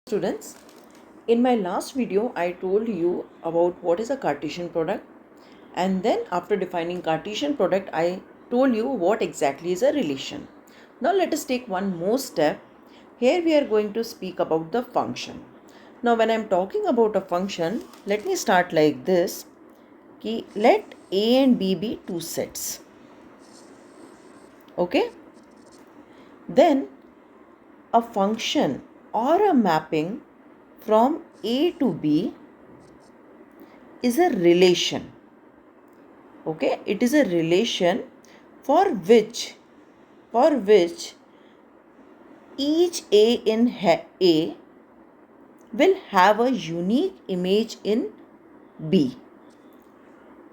Students, in my last video I told you about what is a Cartesian product, and then after defining Cartesian product I told you what exactly is a relation. Now let us take one more step. Here we are going to speak about the function. Now when I am talking about a function, let me start like this. Let A and B be two sets. Okay? Then a function or a mapping from A to B is a relation. Okay, it is a relation for which each A in A will have a unique image in B,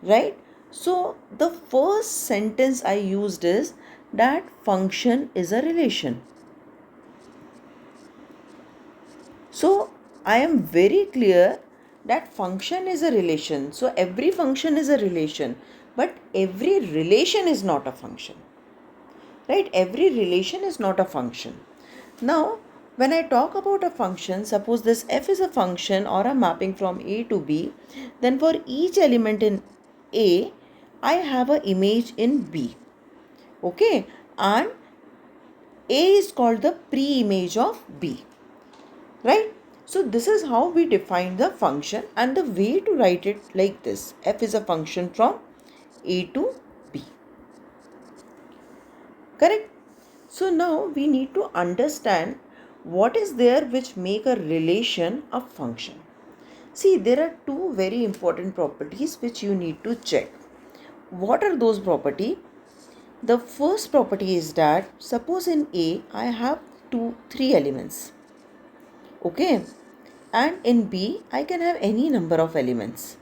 right? So the first sentence I used is that function is a relation. So I am very clear that function is a relation. So every function is a relation, but every relation is not a function. Right? Every relation is not a function. Now, when I talk about a function, suppose this f is a function or a mapping from A to B, then for each element in A, I have an image in B. Okay? And A is called the pre-image of B. Right? So this is how we define the function, and the way to write it like this. F is a function from A to B. Correct? So now we need to understand what is there which make a relation a function. See, there are two very important properties which you need to check. What are those properties? The first property is that suppose in A I have three elements. Okay, and in B I can have any number of elements.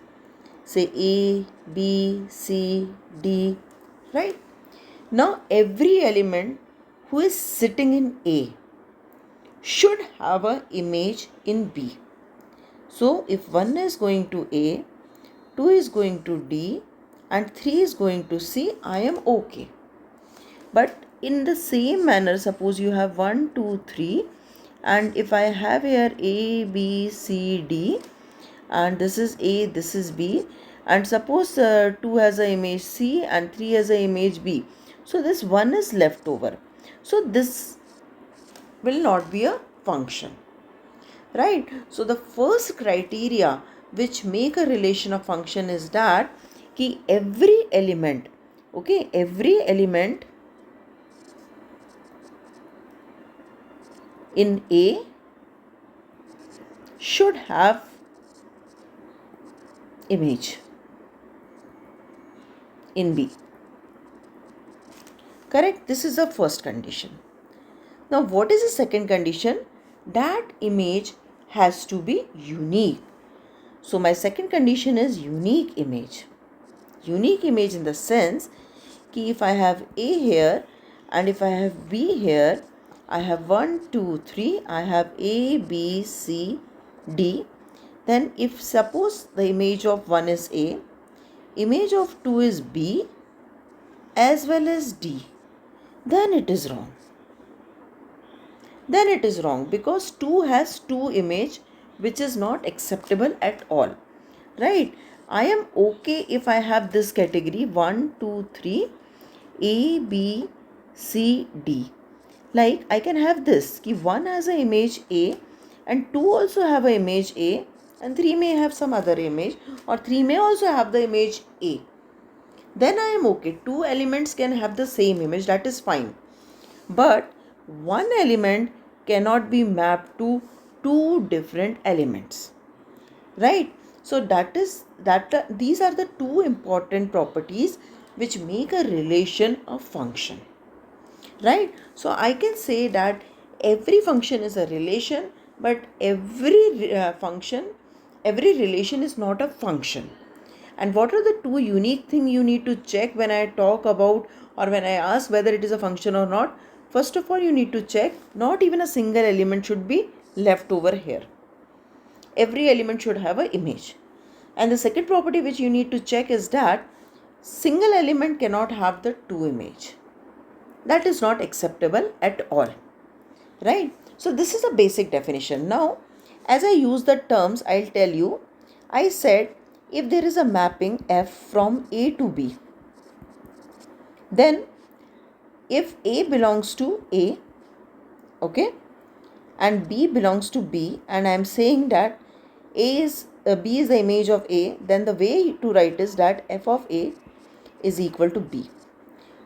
Say A, B, C, D, right? Now every element who is sitting in A should have an image in B. So if 1 is going to A, 2 is going to D, and 3 is going to C, I am okay. But in the same manner, suppose you have 1, 2, 3, and if I have here A, B, C, D, and this is A, this is B, and suppose 2 has an image C and 3 has an image B. So this 1 is left over. So this will not be a function. Right? So the first criteria which make a relation a function is that every element in A should have image in B. Correct? This is the first condition. Now what is the second condition? That image has to be unique. So my second condition is unique image. Unique image in the sense कि if I have A here and if I have B here, I have 1, 2, 3, I have A, B, C, D. Then if suppose the image of 1 is A, image of 2 is B as well as D, then it is wrong. Then it is wrong because 2 has 2 image which is not acceptable at all. Right? I am okay if I have this category 1, 2, 3, A, B, C, D. Like I can have this, 1 has an image A and 2 also have an image A and 3 may have some other image, or 3 may also have the image A. Then I am okay. 2 elements can have the same image, that is fine. But one element cannot be mapped to two different elements. Right? So these are the two important properties which make a relation a function. Right? So I can say that every function is a relation, but every relation is not a function. And what are the two unique things you need to check when I talk about, or when I ask whether it is a function or not? First of all, you need to check not even a single element should be left over here. Every element should have an image. And the second property which you need to check is that single element cannot have the two image. That is not acceptable at all. Right? So this is a basic definition. Now As I use the terms, I'll tell you. I said if there is a mapping F from A to B, then if A belongs to A, okay, and B belongs to B, and I am saying that B is the image of A, then the way to write is that F of A is equal to B.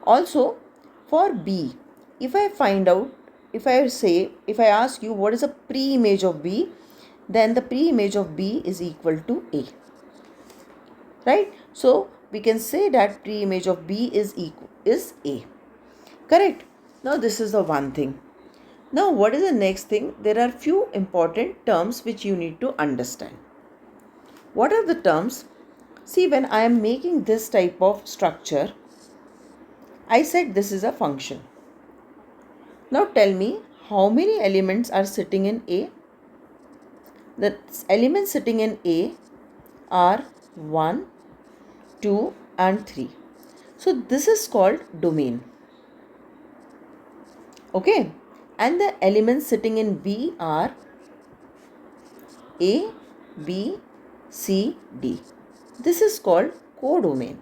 Also, for B, if I find out, if I ask you what is a pre-image of B, then the pre-image of B is equal to A, right? So we can say that pre-image of B is A, correct? Now this is the one thing. Now what is the next thing? There are few important terms which you need to understand. What are the terms? See, when I am making this type of structure, I said this is a function. Now tell me how many elements are sitting in A? The elements sitting in A are 1, 2 and 3. So this is called domain. Okay. And the elements sitting in B are A, B, C, D. This is called codomain.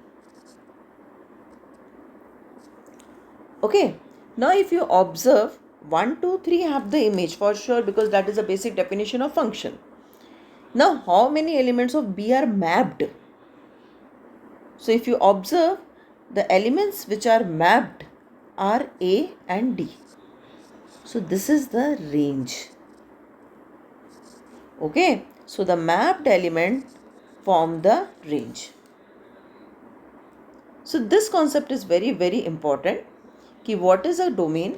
Okay. Now if you observe, 1, 2, 3 have the image for sure, because that is a basic definition of function. Now how many elements of B are mapped? So if you observe, the elements which are mapped are A and D. So this is the range. Okay. So the mapped element form the range. So this concept is very, very important. Ki what is a domain,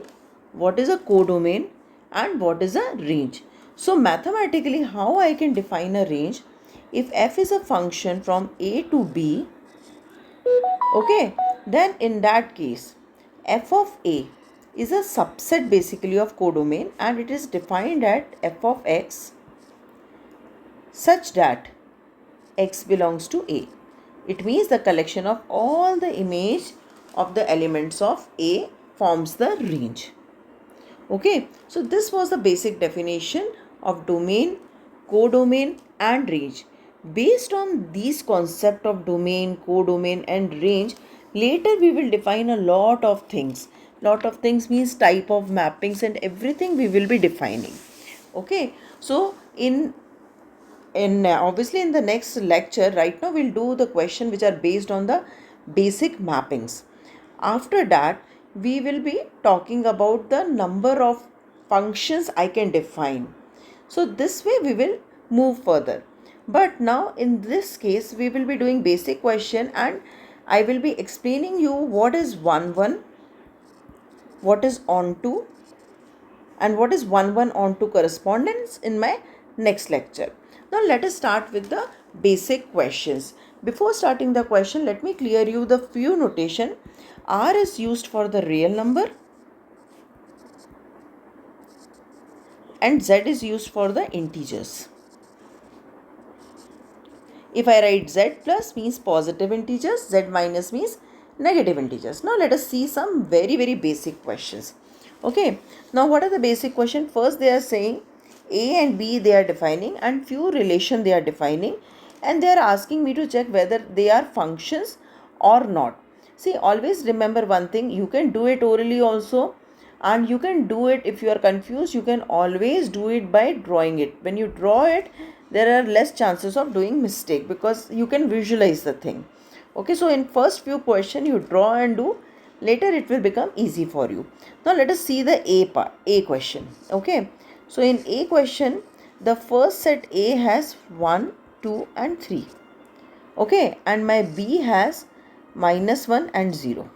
what is a codomain, and what is a range. So mathematically, how I can define a range? If f is a function from A to B, okay, then in that case, f of A is a subset basically of codomain, and it is defined at f of x such that x belongs to A. It means the collection of all the image of the elements of A forms the range. Okay, so this was the basic definition of domain, codomain and range. Based on these concept of domain, codomain and range, later we will define a lot of things. Lot of things means type of mappings and everything we will be defining. Okay, so in obviously in the next lecture, right now we'll do the question which are based on the basic mappings. After that, we will be talking about the number of functions I can define. So this way we will move further. But now in this case, we will be doing basic question, and I will be explaining you what is 1, 1, what is onto, and what is 1, 1 onto correspondence in my next lecture. Now let us start with the basic questions. Before starting the question, let me clear you the few notation. R is used for the real number and Z is used for the integers. If I write Z plus means positive integers, Z minus means negative integers. Now let us see some very, very basic questions. Okay. Now what are the basic questions? First they are saying A and B they are defining, and few relation they are defining, and they are asking me to check whether they are functions or not. See, always remember one thing, you can do it orally also, and you can do it if you are confused, you can always do it by drawing it. When you draw it, there are less chances of doing mistake because you can visualize the thing. Okay, so in first few question you draw and do, later it will become easy for you. Now let us see the A question. Okay, so in A question, the first set A has 1, 2 and 3. Okay, and my B has -1 and 0.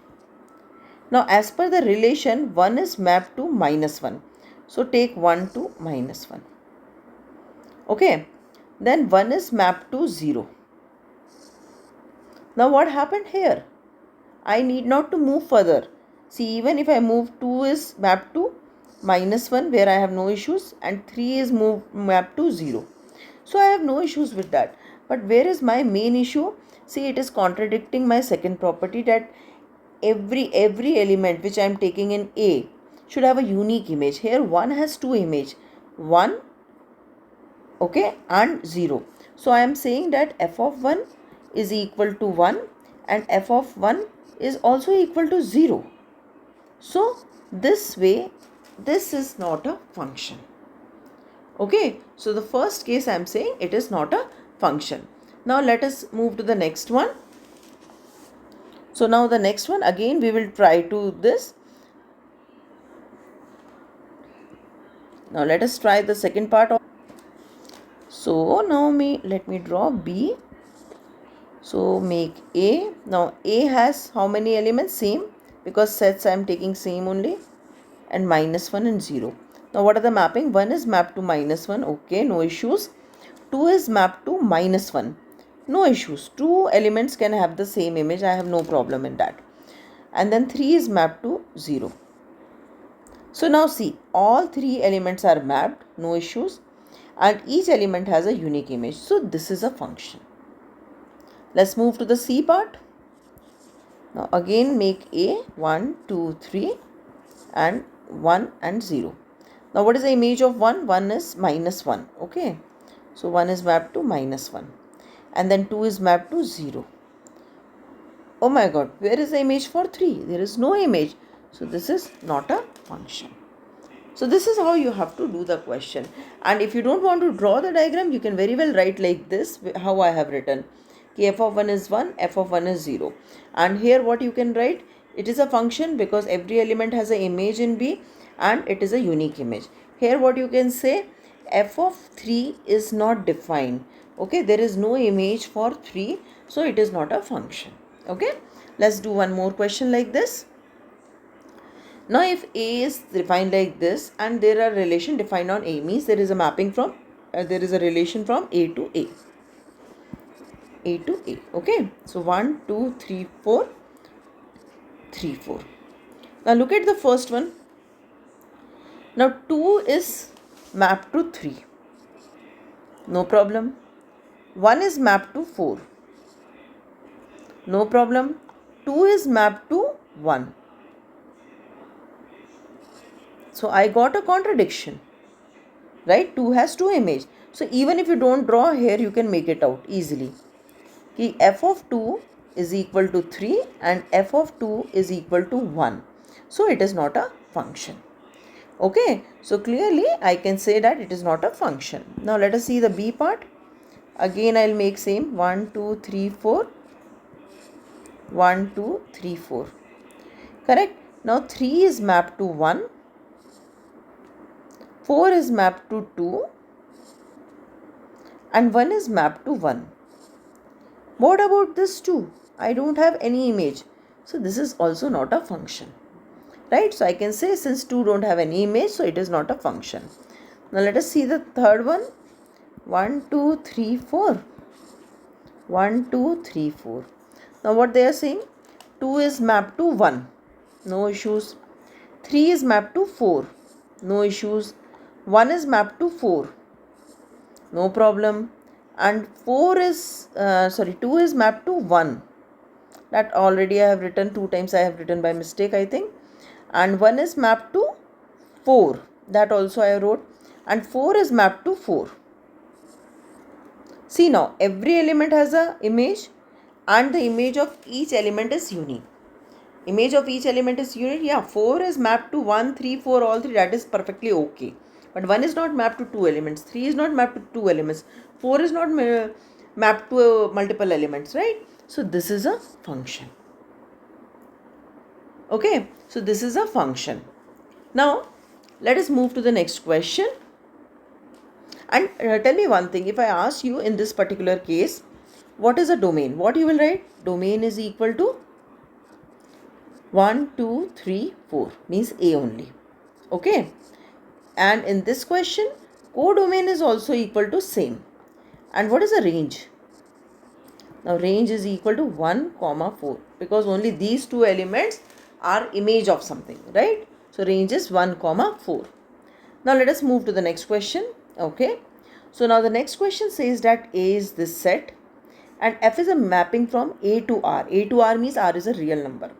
Now as per the relation, 1 is mapped to -1. So take 1 to -1. Okay, then 1 is mapped to 0. Now what happened here? I need not to move further. See, even if I move, 2 is mapped to -1 where I have no issues, and 3 is mapped to 0. So I have no issues with that. But where is my main issue? See, it is contradicting my second property that every element which I am taking in A should have a unique image. Here 1 has two image. 1 okay, and 0. So I am saying that f of 1 is equal to 1 and f of 1 is also equal to 0. So this way, this is not a function. Okay, so the first case I am saying it is not a function. Now let us move to the next one. So now the next one, again we will try to this. Now let us try the second part of. So now let me draw B. So make A. Now A has how many elements? Same, because sets I am taking same only, and -1 and 0. Now what are the mapping? 1 is mapped to -1. Okay, no issues. 2 is mapped to -1. No issues. Two elements can have the same image. I have no problem in that. And then 3 is mapped to 0. So now see, all three elements are mapped, no issues, and each element has a unique image. So this is a function. Let's move to the C part. Now again make A 1, 2, 3 and 1 and 0. Now what is the image of 1? 1 is -1. Okay. So 1 is mapped to -1. And then 2 is mapped to 0. Oh my god, where is the image for 3? There is no image. So this is not a function. So this is how you have to do the question. And if you don't want to draw the diagram, you can very well write like this, how I have written. F of 1 is 1, f of 1 is 0. And here what you can write, it is a function because every element has an image in B and it is a unique image. Here what you can say, f of 3 is not defined. Okay, there is no image for 3, so it is not a function. Okay, let's do one more question like this. Now if A is defined like this and there are relation defined on A, means there is a mapping from, there is a relation from A to A. A to A. Okay, so 1, 2, 3, 4, 3, 4. Now look at the first one. Now 2 is mapped to 3. No problem. 1 is mapped to 4. No problem. 2 is mapped to 1. So I got a contradiction, right? 2 has 2 image. So even if you don't draw here, you can make it out easily. F of 2 is equal to 3 and f of 2 is equal to 1. So it is not a function. Okay, so clearly I can say that it is not a function. Now let us see the B part. Again I will make same 1, 2, 3, 4. 1, 2, 3, 4. Correct. Now 3 is mapped to 1. 4 is mapped to 2 and 1 is mapped to 1. What about this 2? I don't have any image. So this is also not a function. Right? So I can say since 2 don't have any image, so it is not a function. Now let us see the third one. 1, 2, 3, 4. 1, 2, 3, 4. Now what they are saying? 2 is mapped to 1. No issues. 3 is mapped to 4. No issues. 1 is mapped to 4. No problem. And 2 is mapped to 1. That already I have written 2 times. I have written by mistake, I think. And 1 is mapped to 4. That also I wrote. And 4 is mapped to 4. See now, every element has an image and the image of each element is unique. Image of each element is unique. Yeah, 4 is mapped to 1, 3, 4, all 3. That is perfectly okay. But 1 is not mapped to 2 elements. 3 is not mapped to 2 elements. 4 is not mapped to multiple elements, right? So this is a function. Okay, so this is a function. Now, let us move to the next question. And tell me one thing, if I ask you in this particular case, what is a domain? What you will write? Domain is equal to 1, 2, 3, 4, means A only. Okay. And in this question, codomain is also equal to same. And what is the range? Now range is equal to 1, 4, because only these two elements are image of something, right? So range is 1, 4. Now let us move to the next question. Okay. So now the next question says that A is this set and F is a mapping from A to R. A to R means R is a real number.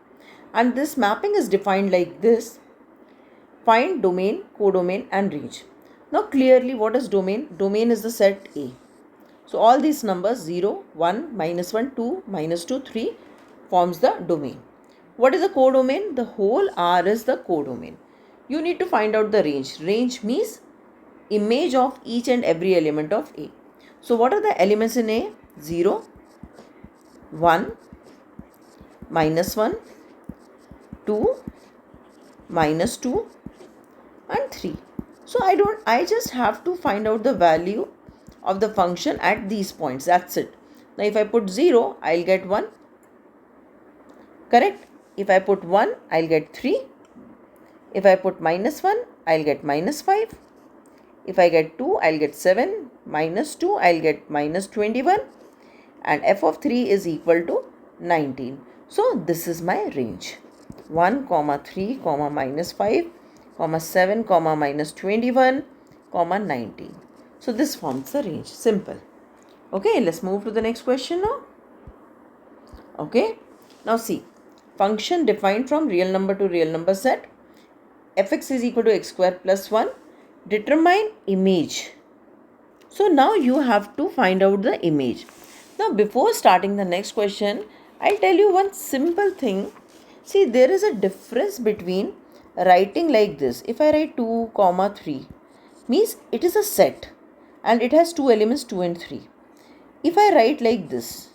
And this mapping is defined like this. Find domain, codomain and range. Now clearly what is domain? Domain is the set A. So all these numbers 0, 1, -1, 2, -2, 3 forms the domain. What is the codomain? The whole R is the codomain. You need to find out the range. Range means image of each and every element of A. So what are the elements in A? 0, 1, -1, 2, -2 and 3. So I just have to find out the value of the function at these points. That's it. Now if I put 0, I'll get 1. Correct? If I put 1, I'll get 3. If I put -1, I'll get -5. If I get 2, I'll get 7. -2, I'll get -21. And f of 3 is equal to 19. So this is my range. 1, 3, -5, 7, -21, 19. So this forms the range. Simple. Okay, let's move to the next question now. Okay, now see, function defined from real number to real number set. Fx is equal to x square plus 1. Determine image. So now you have to find out the image. Now before starting the next question, I'll tell you one simple thing. See, there is a difference between writing like this. If I write 2, 3, means it is a set and it has two elements 2 and 3. If I write like this,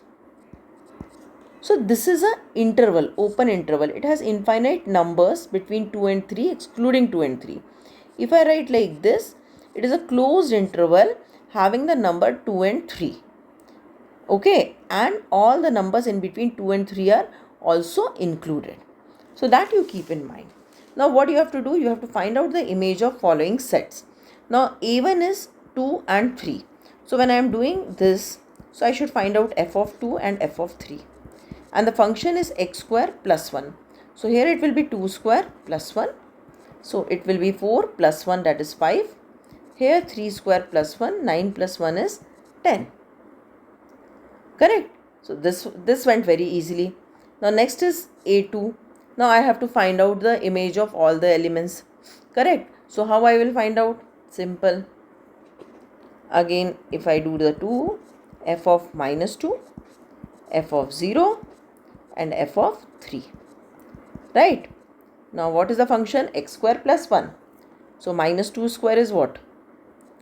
so this is a interval, open interval. It has infinite numbers between 2 and 3 excluding 2 and 3. If I write like this, it is a closed interval having the number 2 and 3. Okay, and all the numbers in between 2 and 3 are also included. So that you keep in mind. Now what you have to do, you have to find out the image of following sets. Now A1 is 2 and 3. So when I am doing this, so I should find out f of 2 and f of 3. And the function is x square plus 1. So here it will be 2 square plus 1. So it will be 4 plus 1, that is 5. Here 3 square plus 1, 9 plus 1 is 10. Correct? So this went very easily. Now next is A2. Now I have to find out the image of all the elements. Correct? So how I will find out? Simple. Again, if I do the 2, f of -2, f of 0 and f of 3. Right? Now what is the function? X square plus 1. So -2 square is what?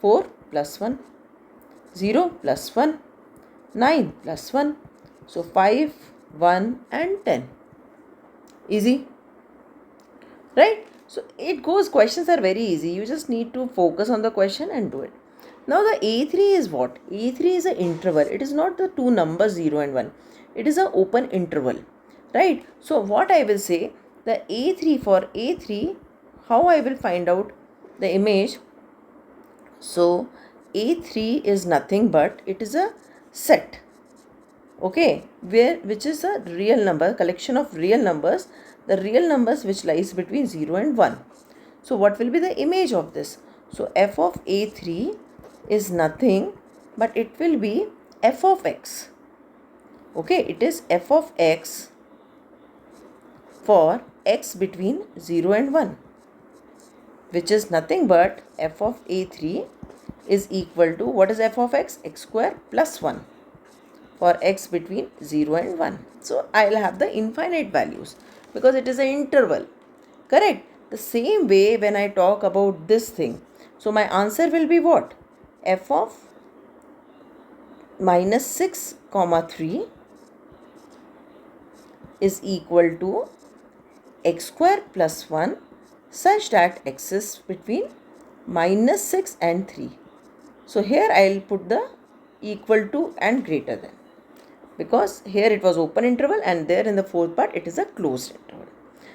4 plus 1. 0 plus 1. 9 plus 1. So 5, 1 and 10. Easy. Right? So it goes, questions are very easy. You just need to focus on the question and do it. Now the A3 is what? A3 is an interval. It is not the two numbers 0 and 1. It is an open interval. Right? So what I will say, the A3, for A3, how I will find out the image? So A3 is nothing but it is a set. Okay, which is a real number, collection of real numbers, the real numbers which lies between 0 and 1. So what will be the image of this? So f of A3 is nothing but it will be f of x. Okay, it is f of x for x between 0 and 1, which is nothing but f of A3 is equal to, what is f of x? X square plus 1 for x between 0 and 1. So I will have the infinite values because it is an interval. Correct? The same way when I talk about this thing, so my answer will be what? F of -6, 3 is equal to x square plus 1 such that x is between -6 and 3. So here I will put the equal to and greater than, because here it was open interval and there in the fourth part it is a closed interval.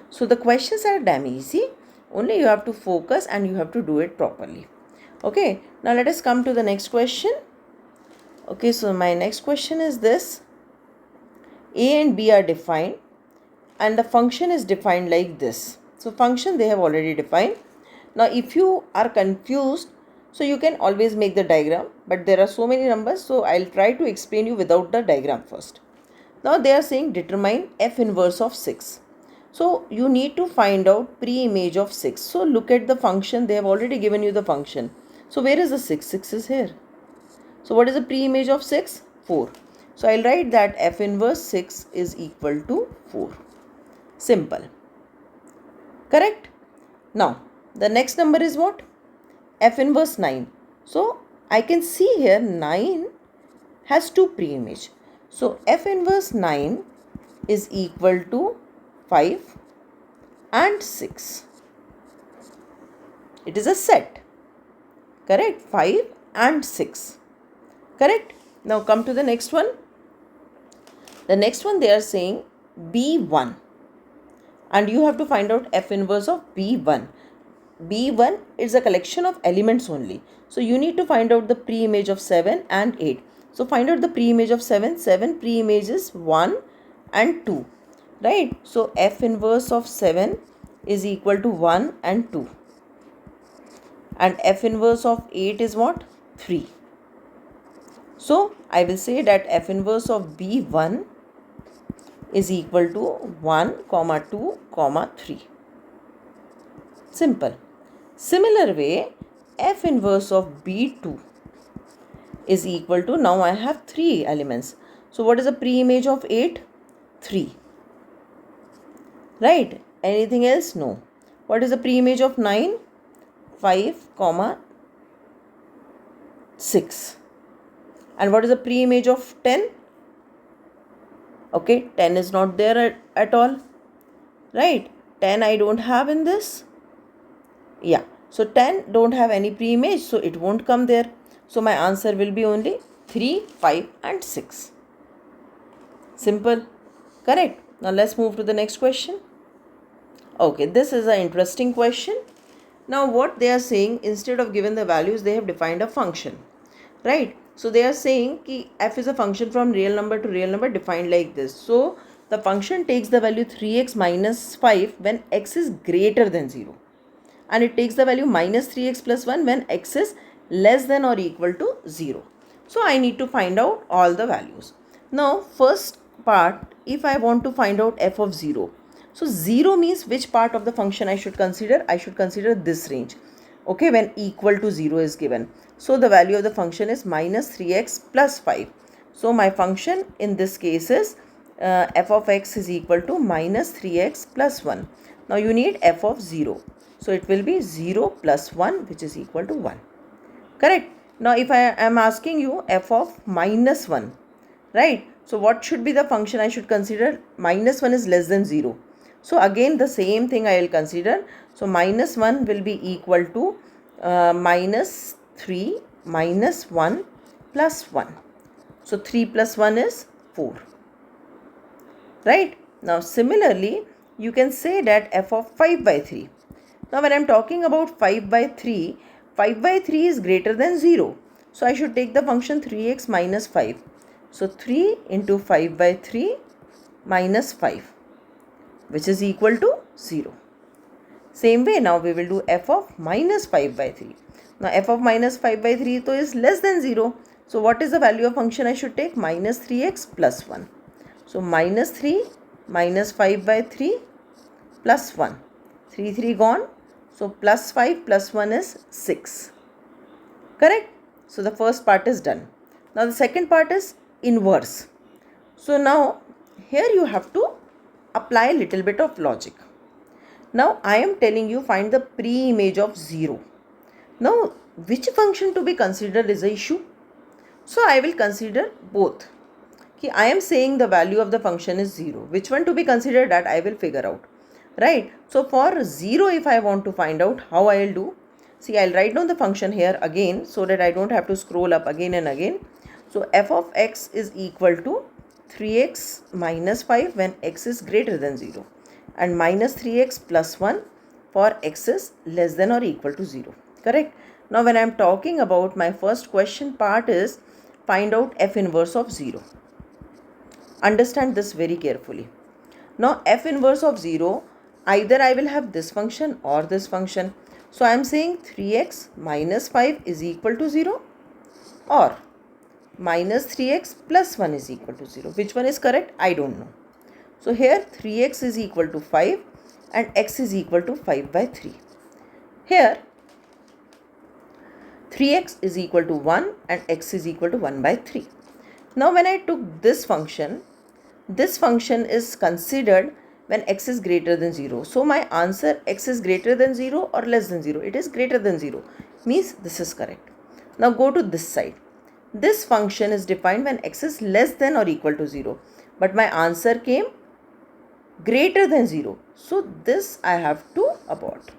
So the questions are damn easy, only you have to focus and you have to do it properly. Okay, now let us come to the next question. Okay, so my next question is this. A and B are defined and the function is defined like this. So function they have already defined. Now if you are confused, so you can always make the diagram, but there are so many numbers, so I'll try to explain you without the diagram first. Now they are saying determine f inverse of 6. So you need to find out pre-image of 6. So look at the function, they have already given you the function. So where is the 6? 6 is here. So what is the pre-image of 6? 4. So I'll write that f inverse 6 is equal to 4. Simple. Correct? Now, the next number is what? F inverse 9. So I can see here 9 has two pre-image. So f inverse 9 is equal to 5 and 6. It is a set. Correct? 5 and 6. Correct? Now come to the next one. The next one they are saying B1. And you have to find out f inverse of B1. B1 is a collection of elements only. So you need to find out the pre-image of 7 and 8. So find out the pre-image of 7. 7 pre-image is 1 and 2. Right? So f inverse of 7 is equal to 1 and 2. And f inverse of 8 is what? 3. So I will say that f inverse of B1 is equal to 1, 2, 3. Simple. Similar way, f inverse of B2 is equal to, now I have 3 elements. So what is the pre-image of 8? 3. Right? Anything else? No. What is the pre-image of 9? 5, 6. And what is the pre-image of 10? Okay, 10 is not there at all. Right? 10 I don't have in this. Yeah. So 10 don't have any pre-image, so it won't come there. So my answer will be only 3, 5 and 6. Simple. Correct. Now let's move to the next question. Okay, this is an interesting question. Now what they are saying, instead of given the values, they have defined a function. Right? So they are saying ki f is a function from real number to real number defined like this. So the function takes the value 3x minus 5 when x is greater than 0. And it takes the value minus 3x plus 1 when x is less than or equal to 0. So I need to find out all the values. Now first part, if I want to find out f of 0. So 0 means which part of the function I should consider? I should consider this range. Okay, when equal to 0 is given. So the value of the function is minus 3x plus 5. So my function in this case is f of x is equal to minus 3x plus 1. Now you need f of 0. So it will be 0 plus 1, which is equal to 1. Correct? Now if I am asking you f of minus 1, right? So what should be the function I should consider? Minus 1 is less than 0. So again the same thing I will consider. So minus 1 will be equal to minus 3 minus 1 plus 1. So 3 plus 1 is 4. Right? Now similarly, you can say that f of 5 by 3. Now when I am talking about 5 by 3, 5 by 3 is greater than 0. So I should take the function 3x minus 5. So 3 into 5 by 3 minus 5, which is equal to 0. Same way, now we will do f of minus 5 by 3. Now f of minus 5 by 3 is less than 0. So what is the value of function I should take? Minus 3x plus 1. So minus 3 minus 5 by 3 plus 1. 3 gone. So plus 5 plus 1 is 6. Correct? So the first part is done. Now the second part is inverse. So now here you have to apply a little bit of logic. Now I am telling you find the pre-image of 0. Now which function to be considered is the issue? So I will consider both. I am saying the value of the function is 0. Which one to be considered, that I will figure out. Right? So for 0, if I want to find out, how I will do? See, I will write down the function here again so that I don't have to scroll up again and again. So f of x is equal to 3x minus 5 when x is greater than 0. And minus 3x plus 1 for x is less than or equal to 0. Correct? Now when I am talking about my first question part is find out f inverse of 0. Understand this very carefully. Now f inverse of 0, either I will have this function or this function. So I am saying 3x minus 5 is equal to 0 or minus 3x plus 1 is equal to 0. Which one is correct? I don't know. So here 3x is equal to 5 and x is equal to 5 by 3. Here 3x is equal to 1 and x is equal to 1 by 3. Now when I took this function is considered when x is greater than 0. So my answer, x is greater than 0 or less than 0. It is greater than 0. Means this is correct. Now go to this side. This function is defined when x is less than or equal to 0. But my answer came greater than 0. So this I have to abort.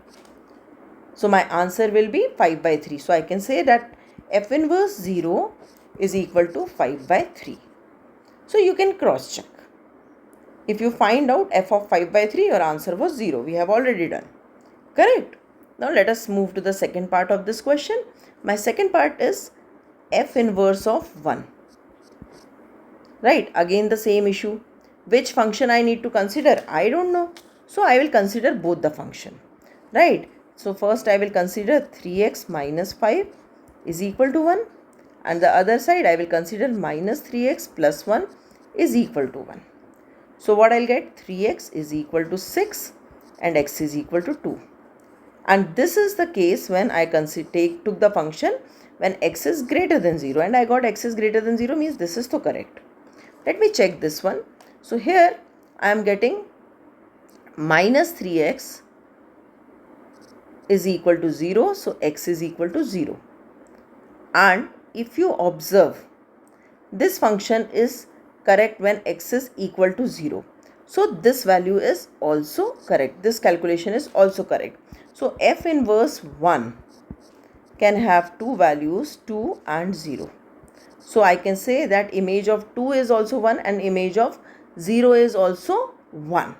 So my answer will be 5 by 3. So I can say that f inverse 0 is equal to 5 by 3. So you can cross check. If you find out f of 5 by 3, your answer was 0. We have already done. Correct. Now let us move to the second part of this question. My second part is f inverse of 1. Right. Again the same issue. Which function I need to consider? I don't know. So I will consider both the function. Right. So first I will consider 3x minus 5 is equal to 1. And the other side I will consider minus 3x plus 1 is equal to 1. So what I'll get? 3x is equal to 6 and x is equal to 2. And this is the case when I took the function when x is greater than 0, and I got x is greater than 0 means this is the correct. Let me check this one. So here I am getting minus 3x is equal to 0. So x is equal to 0. And if you observe, this function is correct when x is equal to 0. So this value is also correct. This calculation is also correct. So f inverse 1 can have two values, 2 and 0. So I can say that image of 2 is also 1 and image of 0 is also 1.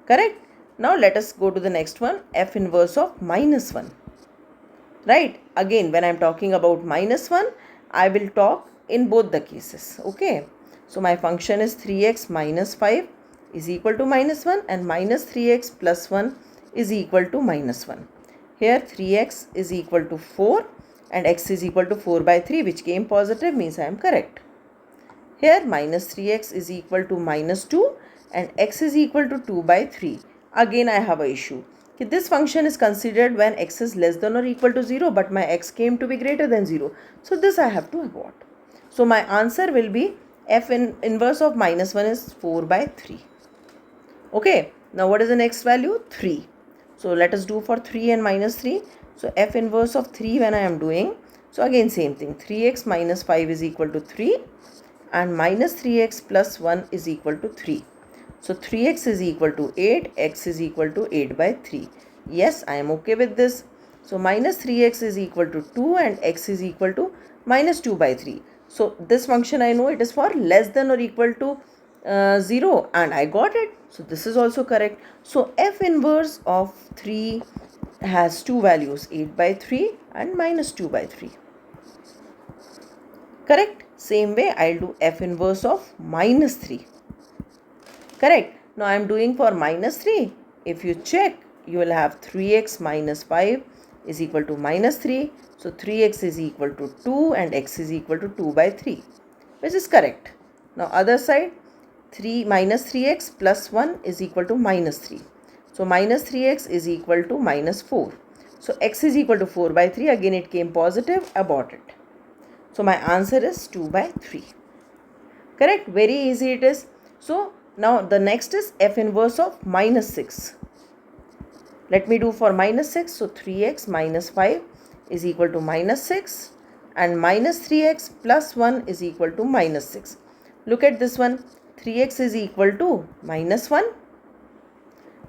Correct? Now let us go to the next one, f inverse of minus 1. Right? Again, when I am talking about minus 1, I will talk in both the cases. Okay? So my function is 3x minus 5 is equal to minus 1 and minus 3x plus 1 is equal to minus 1. Here 3x is equal to 4 and x is equal to 4 by 3, which came positive, means I am correct. Here minus 3x is equal to minus 2 and x is equal to 2 by 3. Again I have a issue. This function is considered when x is less than or equal to 0, but my x came to be greater than 0. So this I have to abort. So my answer will be f inverse of minus 1 is 4 by 3. Okay. Now what is the next value? 3. So let us do for 3 and minus 3. So f inverse of 3 when I am doing. So again same thing. 3x minus 5 is equal to 3 and minus 3x plus 1 is equal to 3. So 3x is equal to 8, x is equal to 8 by 3. Yes, I am okay with this. So minus 3x is equal to 2 and x is equal to minus 2 by 3. So this function I know it is for less than or equal to 0 and I got it. So this is also correct. So f inverse of 3 has two values, 8 by 3 and minus 2 by 3. Correct? Same way I'll do f inverse of minus 3. Correct? Now I am doing for minus 3. If you check, you will have 3x minus 5 is equal to minus 3. So 3x is equal to 2 and x is equal to 2 by 3, which is correct. Now other side, 3 minus 3x plus 1 is equal to minus 3. So minus 3x is equal to minus 4. So x is equal to 4 by 3. Again it came positive, abort it. So my answer is 2 by 3. Correct? Very easy it is. So now the next is f inverse of minus 6. Let me do for minus 6. So 3x minus 5 is equal to minus 6 and minus 3x plus 1 is equal to minus 6. Look at this one. 3x is equal to minus 1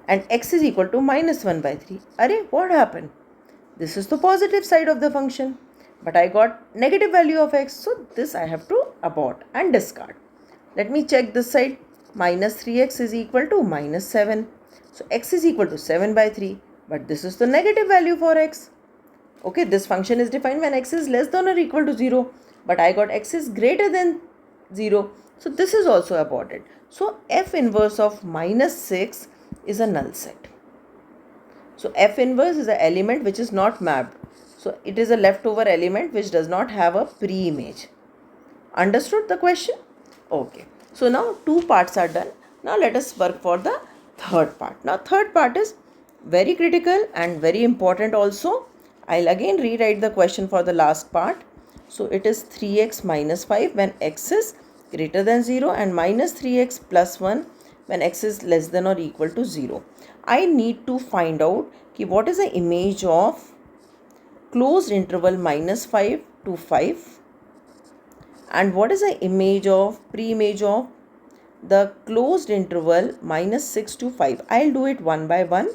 and x is equal to minus 1 by 3. Arey, what happened? This is the positive side of the function, but I got negative value of x. So this I have to abort and discard. Let me check this side. Minus 3x is equal to minus 7. So x is equal to 7 by 3. But this is the negative value for x. Okay, this function is defined when x is less than or equal to 0. But I got x is greater than 0. So this is also aborted. So f inverse of minus 6 is a null set. So f inverse is an element which is not mapped. So it is a leftover element which does not have a pre-image. Understood the question? Okay. So now two parts are done. Now let us work for the third part. Now third part is very critical and very important also. I'll again rewrite the question for the last part. So it is 3x minus 5 when x is greater than 0 and minus 3x plus 1 when x is less than or equal to 0. I need to find out what is the image of closed interval minus 5 to 5 and what is the image of pre-image of the closed interval minus 6 to 5. I'll do it one by one.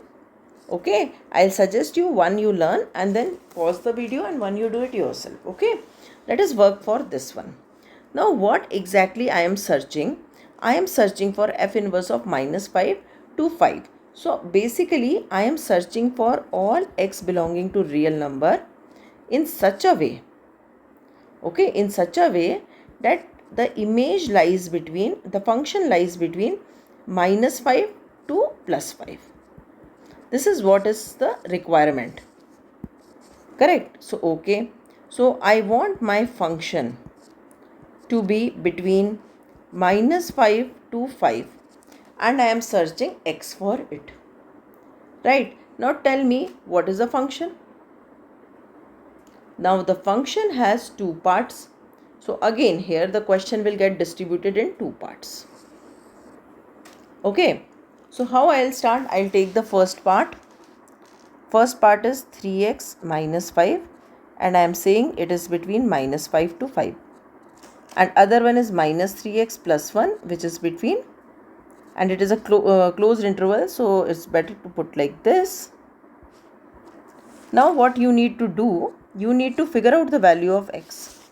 Okay, I'll suggest you one you learn and then pause the video and one you do it yourself. Okay, let us work for this one. Now what exactly I am searching? I am searching for f inverse of minus 5 to 5. So basically I am searching for all x belonging to real number in such a way, okay, in such a way that the image lies between, the function lies between minus 5 to plus 5. This is what is the requirement. Correct? So, okay. So, I want my function to be between minus 5 to 5 and I am searching x for it. Right? Now, tell me what is the function? Now, the function has two parts. So, again here the question will get distributed in two parts. Okay. So, how I'll start? I'll take the first part. First part is 3x minus 5 and I am saying it is between minus 5 to 5. And other one is minus 3x plus 1 which is between, and it is a closed interval, so it's better to put like this. Now what you need to do, you need to figure out the value of x.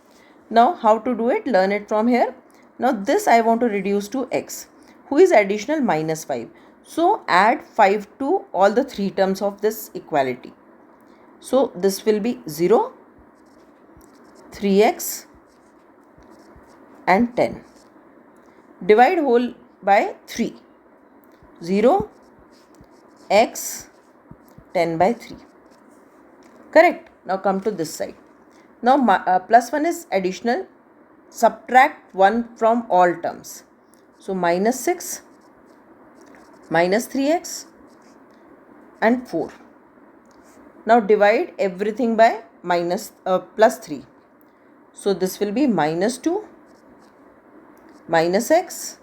Now how to do it? Learn it from here. Now this I want to reduce to x, who is additional minus 5. So add 5 to all the three terms of this equality. So this will be 0, 3x and 10. Divide whole by 3. 0, x, 10 by 3. Correct. Now come to this side. Now plus 1 is additional. Subtract 1 from all terms. So minus 6, minus 3x and 4. Now divide everything by plus 3. So this will be minus 2, minus x,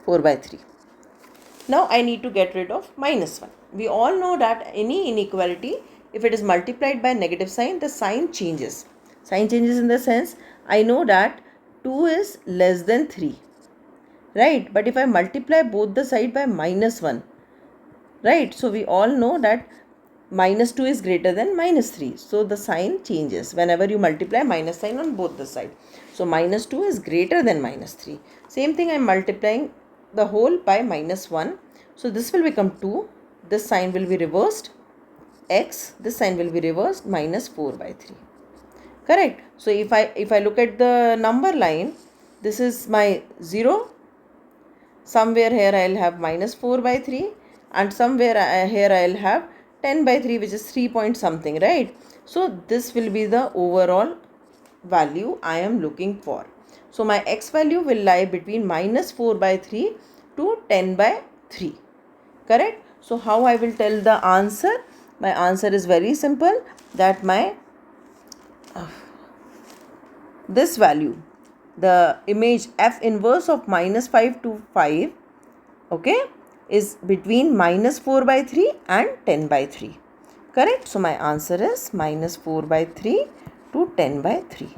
4 by 3. Now I need to get rid of minus 1. We all know that any inequality, if it is multiplied by negative sign, the sign changes. Sign changes in the sense, I know that 2 is less than 3. Right? But if I multiply both the side by minus 1, right? So we all know that minus 2 is greater than minus 3. So the sign changes whenever you multiply minus sign on both the side. So minus 2 is greater than minus 3. Same thing, I am multiplying the whole by minus 1. So this will become 2. This sign will be reversed. X, this sign will be reversed, minus 4 by 3. Correct? So if I look at the number line, this is my 0. Somewhere here I will have minus 4 by 3 and somewhere here I will have 10 by 3, which is 3 point something, right? So this will be the overall value I am looking for. So my x value will lie between minus 4 by 3 to 10 by 3. Correct? So how I will tell the answer? My answer is very simple, that my this value, the image f inverse of minus 5 to 5, okay, is between minus 4 by 3 and 10 by 3. Correct? So my answer is minus 4 by 3 to 10 by 3.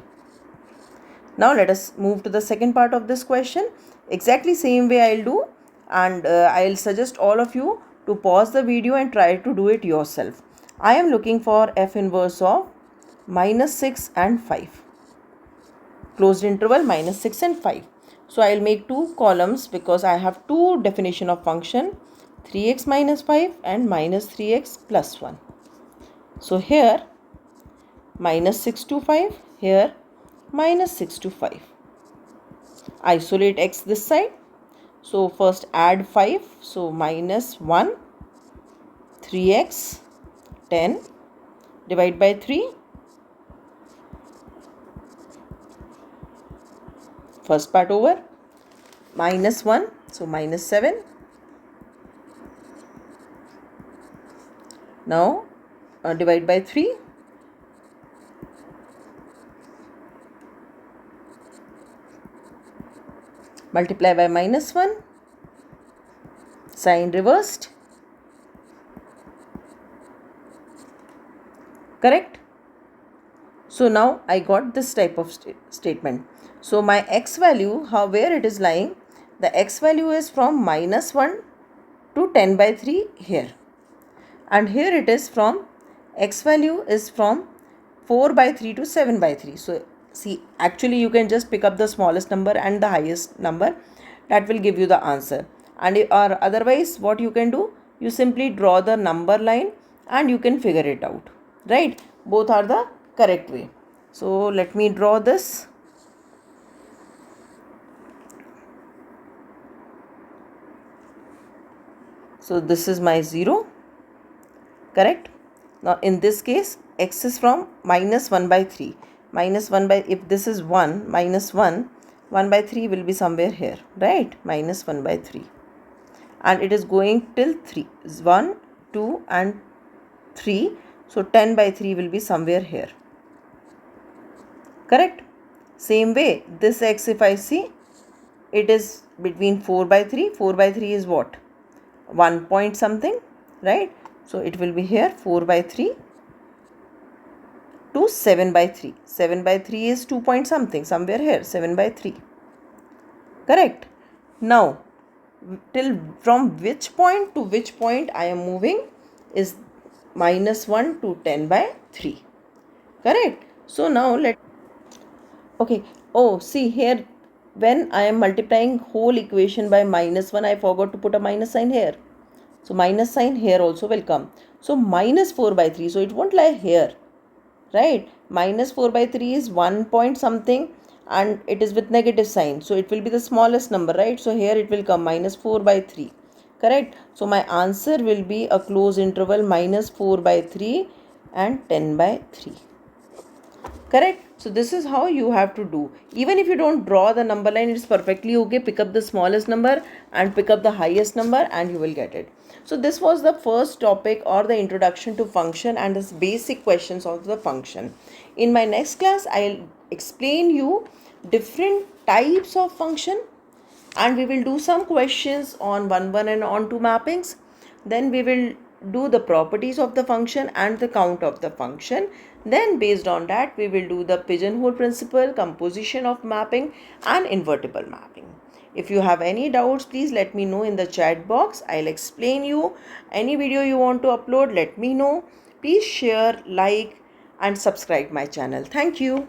Now let us move to the second part of this question. Exactly same way I'll do, and I'll suggest all of you to pause the video and try to do it yourself. I am looking for f inverse of minus 6 and 5. Closed interval minus 6 and 5. So I'll make two columns because I have two definition of function, 3x minus 5 and minus 3x plus 1. So here minus 6 to 5, here minus 6 to 5. Isolate x this side. So first add 5. So minus 1, 3x, 10, divide by 3. First part over. Minus 1, so minus 7. Now divide by 3. Multiply by -1. Sign reversed. Correct? So now I got this type of statement. So my x value, where it is lying, the x value is from -1 to 10 by 3 here. And here it is from, x value is from 4 by 3 to 7 by 3. So see, actually you can just pick up the smallest number and the highest number. That will give you the answer. And or otherwise what you can do, you simply draw the number line and you can figure it out. Right? Both are the correct way. So let me draw this. So this is my 0. Correct? Now in this case, x is from -1 by 3. -1 by, if this is 1, -1, 1 by 3 will be somewhere here. Right? -1 by 3. And it is going till 3. 1, 2 and 3. So 10 by 3 will be somewhere here. Correct? Same way, this x, if I see, it is between 4 by 3. 4 by 3 is what? 1 point something, right? So it will be here 4 by 3 to 7 by 3. 7 by 3 is 2 point something, somewhere here, 7 by 3. Correct? Now, till from which point to which point I am moving is -1 to 10 by 3. Correct? So now okay. Oh, see here, when I am multiplying whole equation by -1, I forgot to put a minus sign here. So minus sign here also will come. So -4 by 3. So it won't lie here. Right? -4 by 3 is 1 point something and it is with negative sign. So it will be the smallest number, right? So here it will come -4 by 3. Correct? So my answer will be a close interval -4 by 3 and 10 by 3. Correct? So this is how you have to do. Even if you don't draw the number line, it's perfectly okay. Pick up the smallest number and pick up the highest number and you will get it. So this was the first topic or the introduction to function and the basic questions of the function. In my next class, I'll explain you different types of function and we will do some questions on 1, 1 and on 2 mappings. Then we will do the properties of the function and the count of the function. Then based on that, we will do the pigeonhole principle, composition of mapping and invertible mapping. If you have any doubts, please let me know in the chat box. I'll explain you. Any video you want to upload, let me know. Please share, like and subscribe my channel. Thank you.